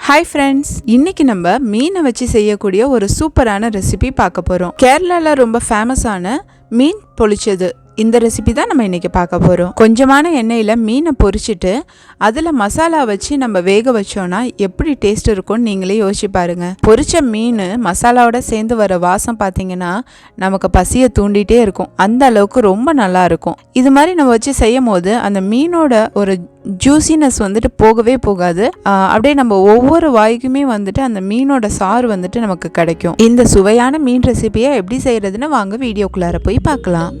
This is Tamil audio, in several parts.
Hi friends, இன்னைக்கு நம்ம மீனை வச்சு செய்யக்கூடிய ஒரு சூப்பரான ரெசிபி பார்க்க போறோம். கேரளால ரொம்ப ஃபேமஸான மீன் பொளிச்சது இந்த ரெசிபி தான் நம்ம இன்னைக்கு பார்க்க போறோம். கொஞ்சமான எண்ணெயில மீனை பொரிச்சிட்டு அதுல மசாலா வச்சு நம்ம வேக வச்சோம்னா எப்படி டேஸ்ட் இருக்கும்னு நீங்களே யோசிச்சு பாருங்க. பொரிச்ச மீன் மசாலாவோட சேர்ந்து வர வாசம் பார்த்தீங்கன்னா நமக்கு பசியை தூண்டிகிட்டே இருக்கும். அந்த அளவுக்கு ரொம்ப நல்லா இருக்கும். இது மாதிரி நம்ம வச்சு செய்யும் போது அந்த மீனோட ஒரு ஜூசினஸ் வந்துட்டு போகவே போகாது. அப்படியே நம்ம ஒவ்வொரு வாய்க்குமே வந்துட்டு அந்த மீனோட சாறு வந்துட்டு நமக்கு கிடைக்கும். இந்த சுவையான மீன் ரெசிபியை எப்படி செய்யறதுன்னு வாங்க வீடியோக்குள்ளார போய் பார்க்கலாம்.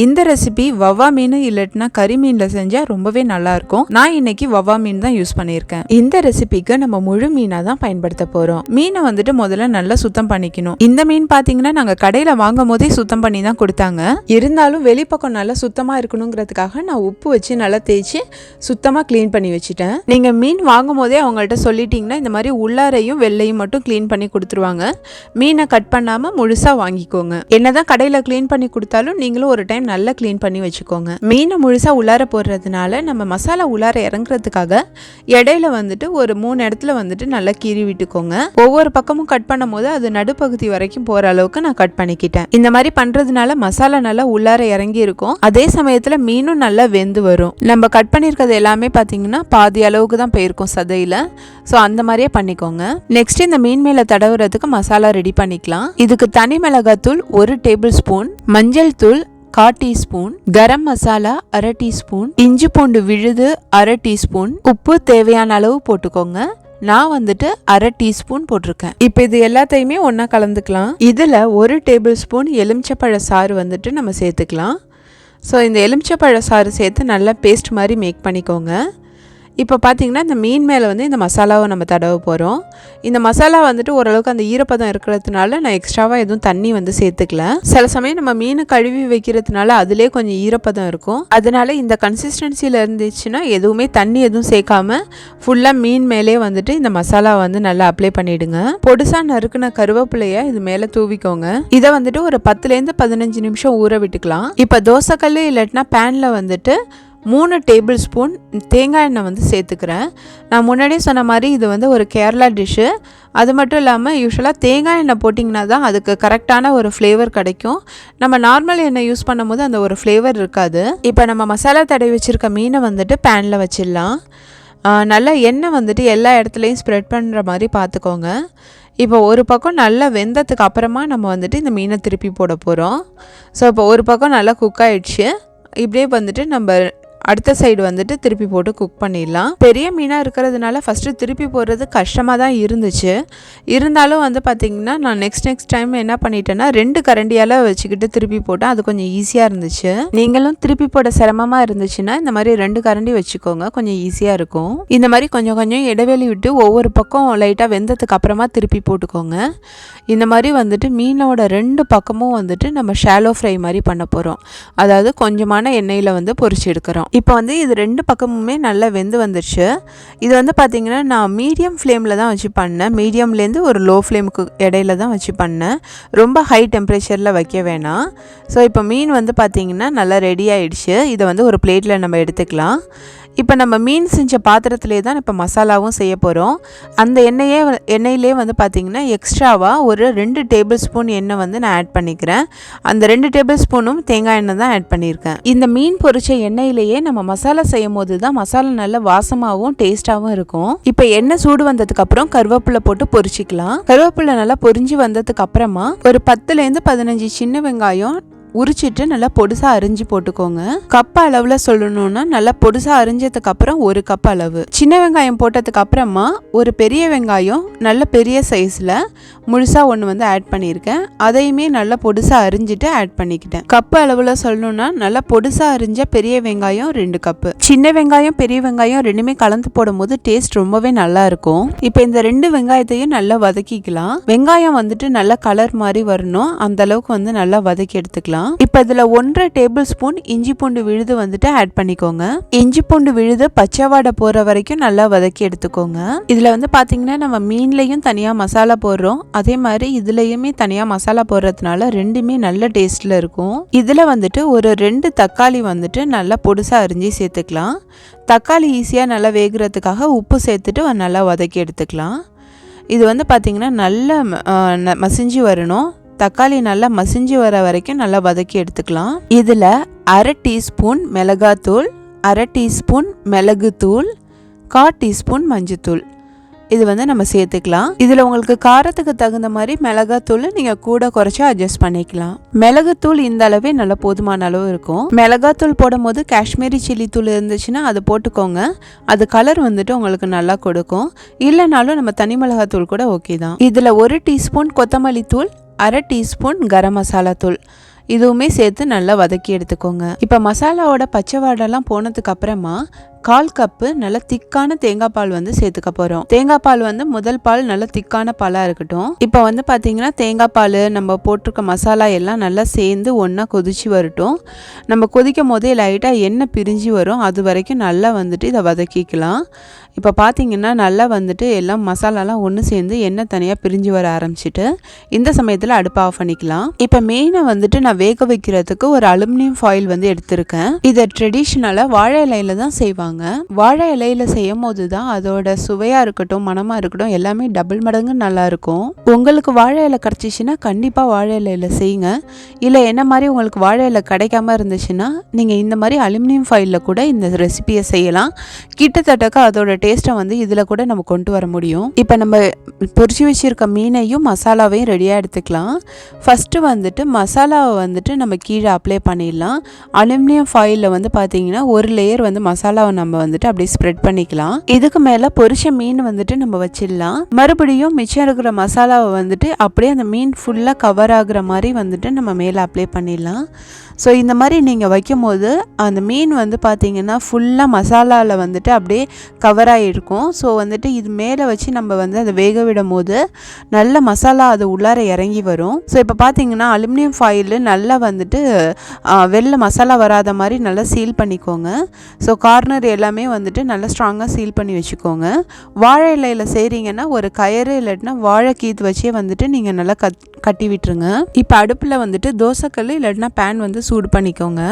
இந்த ரெசிபி வவ்வா மீன் இல்லட்டினா கரிமீனில் செஞ்சால் ரொம்பவே நல்லா இருக்கும். நான் இன்னைக்கு வவ்வா மீன் தான் யூஸ் பண்ணியிருக்கேன். இந்த ரெசிபிக்கு நம்ம முழு மீனாக தான் பயன்படுத்த போகிறோம். மீனை வந்துட்டு முதல்ல நல்லா சுத்தம் பண்ணிக்கணும். இந்த மீன் பார்த்தீங்கன்னா நாங்கள் கடையில் வாங்கும் போதே சுத்தம் பண்ணி தான் கொடுத்தாங்க. இருந்தாலும் வெளிப்பக்கம் நல்லா சுத்தமாக இருக்கணுங்கிறதுக்காக நான் உப்பு வச்சு நல்லா தேய்ச்சி சுத்தமாக க்ளீன் பண்ணி வச்சுட்டேன். நீங்கள் மீன் வாங்கும் போதே அவங்கள்ட்ட சொல்லிட்டீங்கன்னா இந்த மாதிரி உள்ளாரையும் வெள்ளையும் மட்டும் க்ளீன் பண்ணி கொடுத்துருவாங்க. மீனை கட் பண்ணாமல் முழுசாக வாங்கிக்கோங்க. என்னதான் கடையில் க்ளீன் பண்ணி கொடுத்தாலும் நீங்களும் ஒரு டைம் நல்லா க்ளீன் பண்ணி வச்சுக்கோங்க. மீனை முழுசா உள்ளார போடுறதுனால நம்ம மசாலா உள்ளார இறங்குறதுக்காக இடையில வந்துட்டு ஒரு 3 இடத்துல வந்துட்டு நல்லா கீறி விட்டுக்கோங்க. ஒவ்வொரு பக்கமும் கட் பண்ணும் போது அது நடுப்பகுதி வரைக்கும் போற அளவுக்கு நான் கட் பண்ணிக்கிட்டேன். இந்த மாதிரி பண்றதுனால மசாலா நல்லா உள்ளார இறங்கி இருக்கும். அதே சமயத்துல மீனும் நல்லா வெந்து வரும். நம்ம கட் பண்ணிருக்கிறது எல்லாமே பாத்தீங்கன்னா பாதி அளவுக்கு தான் போயிருக்கும் சதையில. ஸோ அந்த மாதிரியே பண்ணிக்கோங்க. நெக்ஸ்ட் இந்த மீன் மேல தடவுறதுக்கு மசாலா ரெடி பண்ணிக்கலாம். இதுக்கு தனி மிளகாத்தூள் 1 டேபிள் ஸ்பூன், மஞ்சள் தூள் 1/4 டீஸ்பூன், கரம் மசாலா 1/2 டீஸ்பூன், இஞ்சி பூண்டு விழுது 1/2 டீஸ்பூன், உப்பு தேவையான அளவு போட்டுக்கோங்க. நான் வந்துட்டு 1/2 டீஸ்பூன் போட்டிருக்கேன். இப்போ இது எல்லாத்தையுமே ஒன்றா கலந்துக்கலாம். இதில் 1 டேபிள் ஸ்பூன் எலுமிச்சப்பழ சாறு வந்துட்டு நம்ம சேர்த்துக்கலாம். ஸோ இந்த எலுமிச்சப்பழ சாறு சேர்த்து நல்லா பேஸ்ட் மாதிரி மேக் பண்ணிக்கோங்க. இப்போ பார்த்தீங்கன்னா இந்த மீன் மேலே வந்து இந்த மசாலாவை நம்ம தடவை போகிறோம். இந்த மசாலா வந்துட்டு ஓரளவுக்கு அந்த ஈரப்பதம் இருக்கிறதுனால நான் எக்ஸ்ட்ராவாக எதுவும் தண்ணி வந்து சேர்த்துக்கல. சில சமயம் நம்ம மீனை கழுவி வைக்கிறதுனால அதிலே கொஞ்சம் ஈரப்பதம் இருக்கும். அதனால இந்த கன்சிஸ்டன்சியில் இருந்துச்சுன்னா எதுவுமே தண்ணி எதுவும் சேர்க்காம ஃபுல்லாக மீன் மேலே வந்துட்டு இந்த மசாலா வந்து நல்லா அப்ளை பண்ணிவிடுங்க. பொடுசா நறுக்குன கருவேப்பிலையை இது மேலே தூவிக்கோங்க. இதை வந்துட்டு ஒரு 10லேருந்து 15 நிமிஷம் ஊற விட்டுக்கலாம். இப்போ தோசைக்கல் இல்லாட்டினா பேனில் வந்துட்டு 3 டேபிள் ஸ்பூன் தேங்காய் எண்ணெய் வந்து சேர்த்துக்கிறேன். நான் முன்னாடியே சொன்ன மாதிரி இது வந்து ஒரு கேரளா டிஷ்ஷு. அது மட்டும் இல்லாமல் யூஸ்வலாக தேங்காய் எண்ணெய் போட்டிங்கன்னா தான் அதுக்கு கரெக்டான ஒரு ஃப்ளேவர் கிடைக்கும். நம்ம நார்மல் எண்ணெய் யூஸ் பண்ணும்போது அந்த ஒரு ஃப்ளேவர் இருக்காது. இப்போ நம்ம மசாலா தடவி வச்சுருக்க மீனை வந்துட்டு பேனில் வச்சிடலாம். நல்லா எண்ணெய் வந்துட்டு எல்லா இடத்துலையும் ஸ்ப்ரெட் பண்ணுற மாதிரி பார்த்துக்கோங்க. இப்போ ஒரு பக்கம் நல்லா வெந்ததுக்கு அப்புறமா நம்ம வந்துட்டு இந்த மீனை திருப்பி போட போகிறோம். ஸோ இப்போ ஒரு பக்கம் நல்லா குக் ஆகிடுச்சு. இப்படியே வந்துட்டு நம்ம அடுத்த சைடு வந்துட்டு திருப்பி போட்டு குக் பண்ணிடலாம். பெரிய மீனாக இருக்கிறதுனால ஃபஸ்ட்டு திருப்பி போடுறது கஷ்டமாக தான் இருந்துச்சு. இருந்தாலும் வந்து பார்த்திங்கன்னா நான் நெக்ஸ்ட் டைம் என்ன பண்ணிட்டேன்னா 2 கரண்டியால் வச்சுக்கிட்டு திருப்பி போட்டேன். அது கொஞ்சம் ஈஸியாக இருந்துச்சு. நீங்களும் திருப்பி போட சிரமமாக இருந்துச்சுன்னா இந்த மாதிரி 2 கரண்டி வச்சுக்கோங்க, கொஞ்சம் ஈஸியாக இருக்கும். இந்த மாதிரி கொஞ்சம் கொஞ்சம் இடைவெளி விட்டு ஒவ்வொரு பக்கம் லைட்டாக வெந்ததுக்கு அப்புறமா திருப்பி போட்டுக்கோங்க. இந்த மாதிரி வந்துட்டு மீனோட 2 பக்கமும் வந்துட்டு நம்ம ஷாலோ ஃப்ரை மாதிரி பண்ண போகிறோம். அதாவது கொஞ்சமான எண்ணெயில் வந்து பொரிச்சு எடுக்கிறோம். இப்போ வந்து இது 2 பக்கமுமே நல்லா வெந்து வந்துடுச்சு. இது வந்து பார்த்திங்கன்னா நான் மீடியம் ஃப்ளேமில் தான் வச்சு பண்ணேன். மீடியம்லேருந்து ஒரு லோ ஃப்ளேமுக்கு இடையில தான் வச்சு பண்ணேன். ரொம்ப ஹை டெம்பரேச்சரில் வைக்க வேணாம். ஸோ இப்போ மீன் வந்து பார்த்திங்கன்னா நல்லா ரெடி ஆகிடுச்சு. இதை வந்து ஒரு பிளேட்டில் நம்ம எடுத்துக்கலாம். இப்போ நம்ம மீன் செஞ்ச பாத்திரத்திலே தான் இப்போ மசாலாவும் செய்ய போகிறோம். அந்த எண்ணெயிலே வந்து பார்த்திங்கன்னா எக்ஸ்ட்ராவாக ஒரு 2 டேபிள் ஸ்பூன் எண்ணெய் வந்து நான் ஆட் பண்ணிக்கிறேன். அந்த 2 டேபிள் ஸ்பூனும் தேங்காய் எண்ணெய் தான் ஆட் பண்ணியிருக்கேன். இந்த மீன் பொரிச்ச எண்ணெயிலேயே நம்ம மசாலா செய்யும் போது தான் மசாலா நல்ல வாசமாகவும் டேஸ்ட்டாகவும் இருக்கும். இப்போ எண்ணெய் சூடு வந்ததுக்கப்புறம் கருவேப்பிலை போட்டு பொரிச்சிக்கலாம். கருவேப்பிலை நல்லா பொரிஞ்சு வந்ததுக்கு அப்புறமா ஒரு 10லேருந்து 15 சின்ன வெங்காயம் உரிச்சிட்டு நல்லா பொடுசா அரிஞ்சு போட்டுக்கோங்க. கப் அளவுல சொல்லணும்னா நல்லா பொடுசா அரிஞ்சதுக்கு அப்புறம் 1 கப் அளவு. சின்ன வெங்காயம் போட்டதுக்கு அப்புறமா ஒரு பெரிய வெங்காயம் நல்ல பெரிய சைஸ்ல முழுசா ஒன்று வந்து ஆட் பண்ணியிருக்கேன். அதையுமே நல்லா பொடுசா அரிஞ்சிட்டு ஆட் பண்ணிக்கிட்டேன். கப் அளவுல சொல்லணும்னா நல்லா பொடுசா அரிஞ்ச பெரிய வெங்காயம் 2 கப்பு. சின்ன வெங்காயம் பெரிய வெங்காயம் ரெண்டுமே கலந்து போடும் போது டேஸ்ட் ரொம்பவே நல்லா இருக்கும். இப்போ இந்த 2 வெங்காயத்தையும் நல்லா வதக்கிக்கலாம். வெங்காயம் வந்துட்டு நல்ல கலர் மாதிரி வரணும், அந்த அளவுக்கு வந்து நல்லா வதக்கி எடுத்துக்கலாம். பண்ணிக்கலாம். இப்போ இதில் 1.5 டேபிள் ஸ்பூன் இஞ்சி பூண்டு விழுது வந்துட்டு ஆட் பண்ணிக்கோங்க. இஞ்சி பூண்டு விழுது பச்சை வாடை போகிற வரைக்கும் நல்லா வதக்கி எடுத்துக்கோங்க. இதில் வந்து பார்த்தீங்கன்னா நம்ம மீன்லையும் தனியாக மசாலா போடுறோம், அதே மாதிரி இதுலேயுமே தனியாக மசாலா போடுறதுனால ரெண்டுமே நல்ல டேஸ்ட்டில் இருக்கும். இதில் வந்துட்டு ஒரு 2 தக்காளி வந்துட்டு நல்லா பொடுசாக அரிஞ்சு சேர்த்துக்கலாம். தக்காளி ஈஸியாக நல்லா வேகிறதுக்காக உப்பு சேர்த்துட்டு நல்லா வதக்கி எடுத்துக்கலாம். இது வந்து பார்த்திங்கன்னா நல்லா மசிஞ்சு வரணும். தக்காளி நல்லா மசிஞ்சு வர வரைக்கும் நல்லா வதக்கி எடுத்துக்கலாம். இதில் 1/2 டீஸ்பூன் மிளகாத்தூள், 1/2 டீஸ்பூன் மிளகுத்தூள், 1/4 டீஸ்பூன் மஞ்சத்தூள் இது வந்து நம்ம சேர்த்துக்கலாம். இதில் உங்களுக்கு காரத்துக்கு தகுந்த மாதிரி மிளகாத்தூள் நீங்கள் கூட குறைச்சி அட்ஜஸ்ட் பண்ணிக்கலாம். மிளகுத்தூள் இந்த அளவே நல்லா போதுமான அளவு இருக்கும். மிளகாத்தூள் போடும் போது காஷ்மீரி சில்லி தூள் இருந்துச்சுன்னா அது போட்டுக்கோங்க. அது கலர் வந்துட்டு உங்களுக்கு நல்லா கொடுக்கும். இல்லைனாலும் நம்ம தனி மிளகாத்தூள் கூட ஓகே தான். இதில் 1 டீஸ்பூன் கொத்தமல்லி தூள், 1/2 டீஸ்பூன் கரம் மசாலா தூள் இதுவுமே சேர்த்து நல்லா வதக்கி எடுத்துக்கோங்க. இப்போ மசாலாவோட பச்சை வாடெல்லாம் போனதுக்கு அப்புறமா 1/4 கப்பு நல்ல திக்கான தேங்காய் பால் வந்து சேர்த்துக்க போகிறோம். தேங்காய் பால் வந்து முதல் பால் நல்ல திக்கான பாலாக இருக்கட்டும். இப்போ வந்து பார்த்தீங்கன்னா தேங்காய் பால் நம்ம போட்டிருக்க மசாலா எல்லாம் நல்லா சேர்ந்து ஒன்றா கொதிச்சு வரட்டும். நம்ம கொதிக்கும் போதே லைட்டாக எண்ணெய் பிரிஞ்சு வரும், அது வரைக்கும் நல்லா வந்துட்டு இதை வதக்கிக்கலாம். இப்போ பார்த்தீங்கன்னா நல்லா வந்துட்டு எல்லாம் மசாலாலாம் ஒன்று சேர்ந்து எண்ணெய் தனியாக பிரிஞ்சு வர ஆரம்பிச்சிட்டு இந்த சமயத்தில் அடுப்பை ஆஃப் பண்ணிக்கலாம். இப்போ மெயினை வந்துட்டு நான் வேக வைக்கிறதுக்கு ஒரு அலுமினியம் ஃபாயில் வந்து எடுத்திருக்கேன். இதை ட்ரெடிஷ்னலாக வாழை இலையில தான் செய்வாங்க. வாழை இலையில செய்யும் போது தான் அதோட சுவையாக இருக்கட்டும் மனமாக இருக்கட்டும் எல்லாமே டபுள் மடங்கு நல்லாயிருக்கும். உங்களுக்கு வாழை இலை கிடச்சிச்சின்னா கண்டிப்பாக வாழை இலையில செய்யுங்க. இல்லை என்ன மாதிரி உங்களுக்கு வாழை இலை கிடைக்காம இருந்துச்சுன்னா நீங்கள் இந்த மாதிரி அலுமினியம் ஃபாயிலில் கூட இந்த ரெசிபியை செய்யலாம். கிட்டத்தட்ட அதோட டேஸ்ட்டை வந்து இதில் கூட நம்ம கொண்டு வர முடியும். இப்போ நம்ம பொரிச்சு வச்சுருக்க மீனையும் மசாலாவையும் ரெடியாக எடுத்துக்கலாம். ஃபஸ்ட்டு வந்துட்டு மசாலாவை வந்துட்டு நம்ம கீழே அப்ளை பண்ணிடலாம். அலுமினியம் ஃபாயிலில் வந்து பார்த்தீங்கன்னா ஒரு லேயர் வந்து மசாலாவை நம்ம வந்துட்டு அப்படியே ஸ்ப்ரெட் பண்ணிக்கலாம். இதுக்கு மேலே பொரிச்ச மீன் வந்துட்டு நம்ம வச்சிடலாம். மறுபடியும் மிச்சம் இருக்கிற மசாலாவை வந்துட்டு அப்படியே அந்த மீன் ஃபுல்லாக கவர் ஆகுற மாதிரி வந்துட்டு நம்ம மேலே அப்ளை பண்ணிடலாம். ஸோ இந்த மாதிரி நீங்கள் வைக்கும் போது அந்த மீன் வந்து பார்த்திங்கன்னா ஃபுல்லாக மசாலாவில் வந்துட்டு அப்படியே கவர் ஆகிருக்கும். ஸோ வந்துட்டு இது மேலே வச்சு நம்ம வந்து அதை வேக விடும் போது நல்ல மசாலா அது உள்ளார இறங்கி வரும். ஸோ இப்போ பார்த்திங்கன்னா அலுமினியம் ஃபாயில் நல்லா வந்துட்டு வெளில மசாலா வராத மாதிரி நல்லா சீல் பண்ணிக்கோங்க. ஸோ கார்னர் எல்லாமே வந்துட்டு நல்லா ஸ்ட்ராங்காக சீல் பண்ணி வச்சுக்கோங்க. வாழை இலையில் செய்கிறீங்கன்னா ஒரு கயிறு இல்லாட்டினா வாழை கீத்து வச்சே வந்துட்டு நீங்கள் நல்லா கட்டி விட்டுருங்க. இப்போ அடுப்பில் வந்துட்டு தோசைக்கல் இல்லாட்டினா பேன் வந்து சூடு பண்ணிக்கோங்க.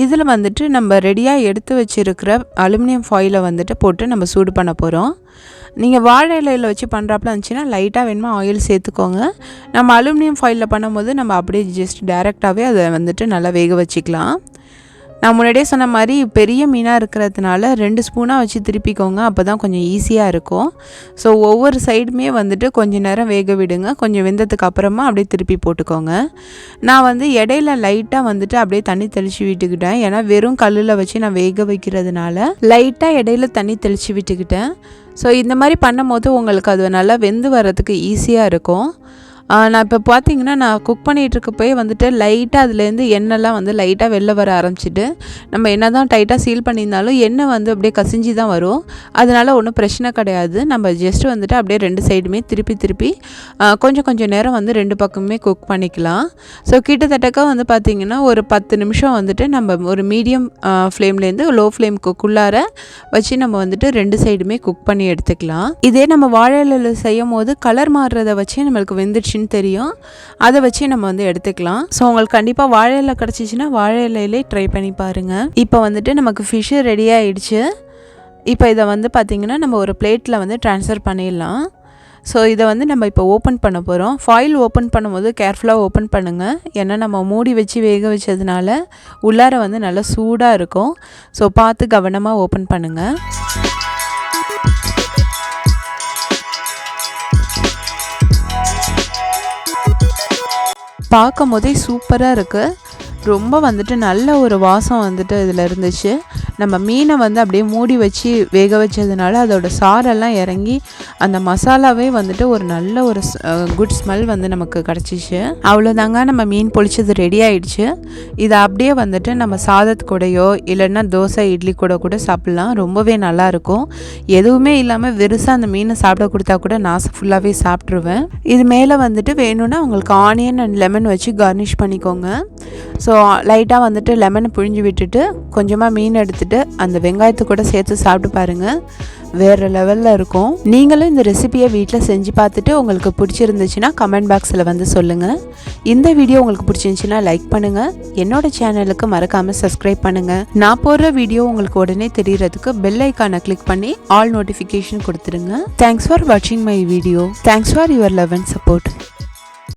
இதில் வந்துட்டு நம்ம ரெடியாக எடுத்து வச்சுருக்கிற அலுமினியம் ஃபாயிலை வந்துட்டு போட்டு நம்ம சூடு பண்ண போகிறோம். நீங்கள் வாழை இலையில் வச்சு பண்ணுறாப்புல இருந்துச்சுன்னா லைட்டாக வேணுமா ஆயில் சேர்த்துக்கோங்க. நம்ம அலுமினியம் ஃபாயிலில் பண்ணும்போது நம்ம அப்படியே ஜஸ்ட் டைரெக்டாகவே அதை வந்துட்டு நல்லா வேக வச்சுக்கலாம். நான் முன்னாடியே சொன்ன மாதிரி பெரிய மீனாக இருக்கிறதுனால 2 ஸ்பூனாக வச்சு திருப்பிக்கோங்க, அப்போ தான் கொஞ்சம் ஈஸியாக இருக்கும். ஸோ ஒவ்வொரு சைடுமே வந்துட்டு கொஞ்சம் நேரம் வேக விடுங்க. கொஞ்சம் வெந்ததுக்கு அப்புறமா அப்படியே திருப்பி போட்டுக்கோங்க. நான் வந்து இடையில லைட்டாக வந்துட்டு அப்படியே தண்ணி தெளித்து விட்டுக்கிட்டேன். ஏன்னா வெறும் கல்லில் வச்சு நான் வேக வைக்கிறதுனால லைட்டாக இடையில தண்ணி தெளித்து விட்டுக்கிட்டேன். ஸோ இந்த மாதிரி பண்ணும் போது உங்களுக்கு அது நல்லா வெந்து வர்றதுக்கு ஈஸியாக இருக்கும். நான் இப்போ பார்த்தீங்கன்னா நான் குக் பண்ணிகிட்ருக்கப்போயே வந்துட்டு லைட்டாக அதுலேருந்து எண்ணெய்லாம் வந்து லைட்டாக வெளில வர ஆரம்பிச்சிட்டு நம்ம என்ன தான் டைட்டாக சீல் பண்ணியிருந்தாலும் எண்ணெய் வந்து அப்படியே கசிஞ்சு தான் வரும். அதனால் ஒன்றும் பிரச்சனை கிடையாது. நம்ம ஜஸ்ட்டு வந்துட்டு அப்படியே 2 சைடுமே திருப்பி கொஞ்சம் நேரம் வந்து 2 பக்கமுமே குக் பண்ணிக்கலாம். ஸோ கிட்டத்தட்ட வந்து பார்த்திங்கன்னா ஒரு 10 நிமிஷம் வந்துட்டு நம்ம ஒரு மீடியம் ஃப்ளேம்லேருந்து லோ ஃப்ளேம் குக்குள்ளார வச்சு நம்ம வந்துட்டு 2 சைடுமே குக் பண்ணி எடுத்துக்கலாம். இதே நம்ம வாழை இலையில் செய்யும் போது கலர் மாறுறதை வச்சு நம்மளுக்கு வெந்துடுச்சு தெரியும், அதை வச்சு நம்ம வந்து எடுத்துக்கலாம். ஸோ உங்களுக்கு கண்டிப்பாக வாழை இலை கிடச்சிச்சின்னா வாழை இலையிலே ட்ரை பண்ணி பாருங்கள். இப்போ வந்துட்டு நமக்கு ஃபிஷ்ஷு ரெடி ஆகிடுச்சு. இப்போ இதை வந்து பார்த்திங்கன்னா நம்ம ஒரு பிளேட்டில் வந்து ட்ரான்ஸ்ஃபர் பண்ணிடலாம். ஸோ இதை வந்து நம்ம இப்போ ஓப்பன் பண்ண போகிறோம். ஃபாயில் ஓப்பன் பண்ணும்போது கேர்ஃபுல்லாக ஓப்பன் பண்ணுங்கள். ஏன்னா நம்ம மூடி வச்சு வேக வச்சதுனால உள்ளார வந்து நல்லா சூடாக இருக்கும். ஸோ பார்த்து கவனமாக ஓப்பன் பண்ணுங்கள். பார்க்கும் போதே சூப்பராக இருக்குது. ரொம்ப வந்துட்டு நல்ல ஒரு வாசம் வந்துட்டு இதில் இருந்துச்சு. நம்ம மீனை வந்து அப்படியே மூடி வச்சு வேக வச்சதுனால அதோட சாரெல்லாம் இறங்கி அந்த மசாலாவே வந்துட்டு ஒரு நல்ல ஒரு குட் ஸ்மெல் வந்து நமக்கு கிடச்சிச்சு. அவ்வளோதாங்க, நம்ம மீன் பொளிச்சது ரெடி ஆயிடுச்சு. இதை அப்படியே வந்துட்டு நம்ம சாதத்து கூடயோ இல்லைன்னா தோசை இட்லி கூட சாப்பிட்லாம். ரொம்பவே நல்லாயிருக்கும். எதுவுமே இல்லாமல் வெறுசாக அந்த மீனை சாப்பிட கொடுத்தா கூட நான் ஃபுல்லாகவே சாப்பிட்ருவேன். இது மேலே வந்துட்டு வேணும்னா உங்களுக்கு ஆனியன் அண்ட் லெமன் வச்சு கார்னிஷ் பண்ணிக்கோங்க. ஸோ லைட்டாக வந்துட்டு லெமனை புழிஞ்சு விட்டுட்டு கொஞ்சமாக மீன் எடுத்துகிட்டு அந்த வெங்காயத்தை கூட சேர்த்து சாப்பிட்டு பாருங்கள், வேறு லெவலில் இருக்கும். நீங்களும் இந்த ரெசிபியை வீட்டில் செஞ்சு பார்த்துட்டு உங்களுக்கு பிடிச்சிருந்துச்சுன்னா கமெண்ட் பாக்ஸில் வந்து சொல்லுங்கள். இந்த வீடியோ உங்களுக்கு பிடிச்சிருந்துச்சுன்னா லைக் பண்ணுங்கள். என்னோட சேனலுக்கு மறக்காமல் சப்ஸ்கிரைப் பண்ணுங்கள். நான் போடுற வீடியோ உங்களுக்கு உடனே தெரியறதுக்கு பெல் ஐக்கானை கிளிக் பண்ணி ஆல் நோட்டிஃபிகேஷன் கொடுத்துருங்க. தேங்க்ஸ் ஃபார் வாட்சிங் my video. Thanks for your love and support.